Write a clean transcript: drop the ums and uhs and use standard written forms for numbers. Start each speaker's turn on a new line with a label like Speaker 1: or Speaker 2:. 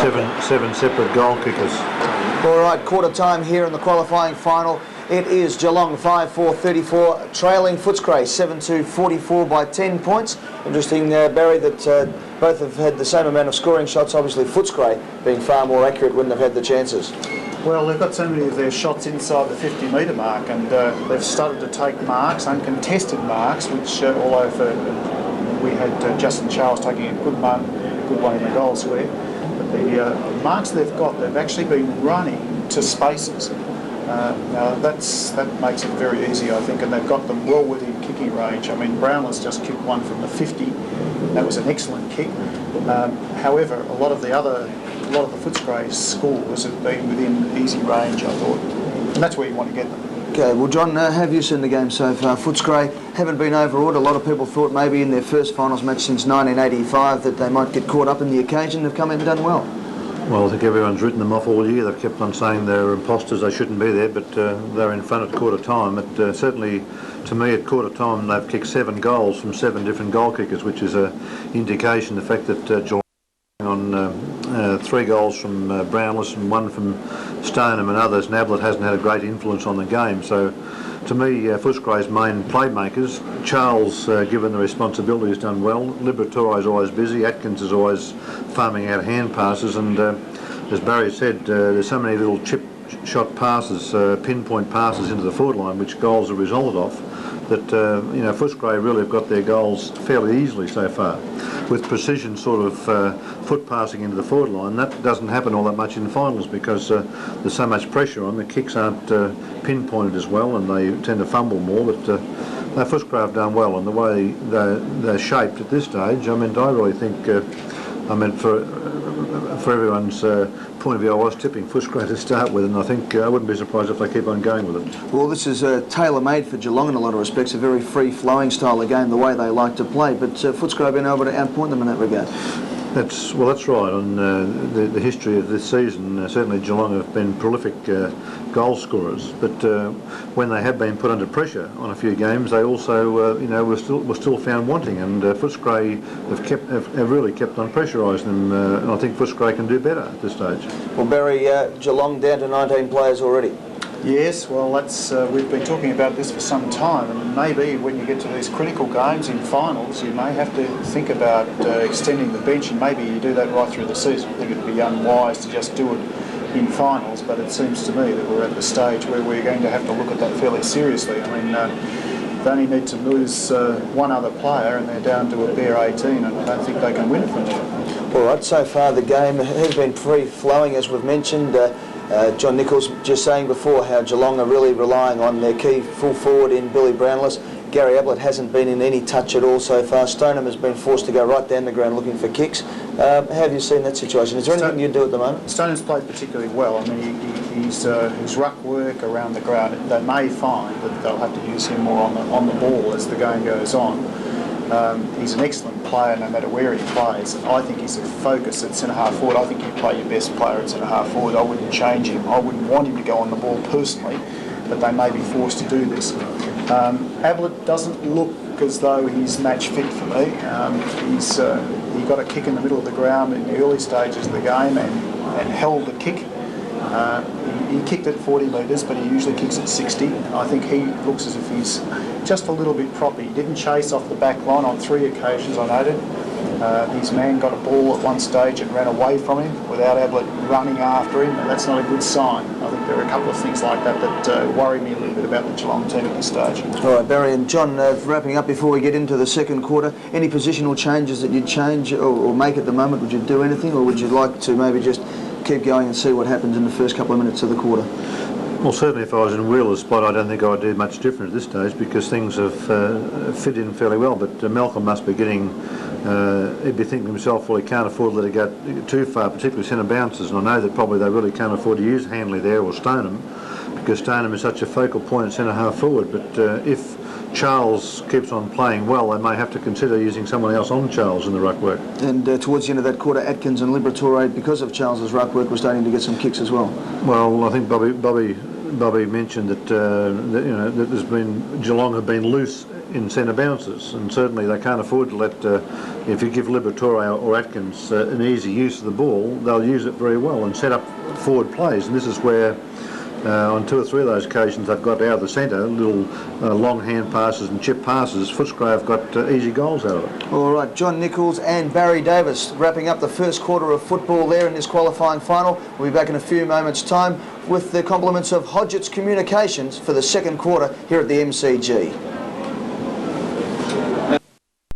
Speaker 1: seven separate goal kickers.
Speaker 2: All right, quarter time here in the qualifying final. It is Geelong 5-4-34, trailing Footscray 7-2-44 by 10 points. Interesting, Barry, that both have had the same amount of scoring shots. Obviously, Footscray being far more accurate when they've had the chances.
Speaker 3: Well, they've got so many of their shots inside the 50-metre mark, and they've started to take marks, uncontested marks, which, although we had Justin Charles taking a good one in the goal square, but the marks they've got, they've actually been running to spaces. Now that makes it very easy, I think, and they've got them well within kicking range. I mean, Brownless just kicked one from the 50. That was an excellent kick. However, a lot of the Footscray scores have been within easy range, I thought, and that's where you want to get them.
Speaker 2: Okay, well, John, have you seen the game so far? Footscray haven't been overawed. A lot of people thought maybe in their first finals match since 1985 that they might get caught up in the occasion. They've come in and done well.
Speaker 1: Well, I think everyone's written them off all year. They've kept on saying they're imposters, they shouldn't be there, but they're in front at quarter time. Certainly, to me, at quarter time, they've kicked 7 goals from 7 different goal kickers, which is an indication of the fact that Geelong on 3 goals from Brownless and 1 from Stoneham and others, and Ablett hasn't had a great influence on the game. So, to me, Footscray's main playmakers, Charles, given the responsibility, has done well. Liberatore's always busy. Atkins is always farming out hand passes, and as Barry said, there's so many little chip shot passes, pinpoint passes into the forward line, which goals are resulted of, that Footscray really have got their goals fairly easily so far. With precision sort of foot passing into the forward line, that doesn't happen all that much in finals because there's so much pressure on. The kicks aren't pinpointed as well, and they tend to fumble more. But Footscray have done well, and the way they're shaped at this stage, I really think, for everyone's point of view, I was tipping Footscray to start with, and I think I wouldn't be surprised if they keep on going with it.
Speaker 2: Well, this is tailor-made for Geelong in a lot of respects, a very free-flowing style of game, the way they like to play, but Footscray have been able to outpoint them in that regard.
Speaker 1: That's right. On the history of this season, certainly Geelong have been prolific goal scorers, but when they have been put under pressure on a few games, they also were still found wanting, and Footscray have really kept on pressurising them, and I think Footscray can do better at this stage.
Speaker 2: Well, Barry, Geelong down to 19 players already.
Speaker 3: Yes, well, that's we've been talking about this for some time, and maybe when you get to these critical games in finals, you may have to think about extending the bench, and maybe you do that right through the season. I think it would be unwise to just do it in finals, but it seems to me that we're at the stage where we're going to have to look at that fairly seriously. I mean, they only need to lose one other player, and they're down to a bare 18, and I don't think they can win it from there.
Speaker 2: All right, so far the game has been free-flowing, as we've mentioned. John Nicholls just saying before how Geelong are really relying on their key full forward in Billy Brownless. Gary Ablett hasn't been in any touch at all so far. Stoneham has been forced to go right down the ground looking for kicks. How have you seen that situation? Is there anything you do at the moment?
Speaker 3: Stoneham's played particularly well. I mean, his ruck work around the ground, they may find that they'll have to use him more on the ball as the game goes on. He's an excellent player no matter where he plays. I think he's a focus at centre-half forward. I think you play your best player at centre-half forward. I wouldn't change him. I wouldn't want him to go on the ball personally, but they may be forced to do this. Ablett doesn't look as though he's match fit for me. He got a kick in the middle of the ground in the early stages of the game and held the kick. He kicked at 40 metres, but he usually kicks at 60. I think he looks as if he's just a little bit proppy. He didn't chase off the back line on 3 occasions, I noted. His man got a ball at one stage and ran away from him without Ablett running after him, and that's not a good sign. I think there are a couple of things like that that worry me a little bit about the Geelong team at this stage.
Speaker 2: All right, Barry and John, wrapping up before we get into the second quarter, any positional changes that you'd change or make at the moment? Would you do anything, or would you like to maybe just keep going and see what happens in the first couple of minutes of the quarter?
Speaker 1: Well, certainly if I was in Wheeler's spot, I don't think I'd do much different at this stage because things have fit in fairly well. But Malcolm must be getting, he'd be thinking to himself, well, he can't afford to let it go too far, particularly centre bounces. And I know that probably they really can't afford to use Hanley there or Stoneham because Stoneham is such a focal point at centre half forward. But if Charles keeps on playing well, they may have to consider using someone else on Charles in the ruck work.
Speaker 2: And towards the end of that quarter, Atkins and Liberatore, because of Charles's ruck work, were starting to get some kicks as well.
Speaker 1: Well, I think Bobby Bobby mentioned that, that Geelong have been loose in centre bounces, and certainly they can't afford to let, if you give Liberatore or Atkins an easy use of the ball, they'll use it very well and set up forward plays, and this is where on 2 or 3 of those occasions they've got out of the centre, little long hand passes and chip passes. Footscray have got easy goals out of it.
Speaker 2: All right, John Nicholls and Barry Davis wrapping up the first quarter of football there in this qualifying final. We'll be back in a few moments' time with the compliments of Hodgett's Communications for the second quarter here at the MCG.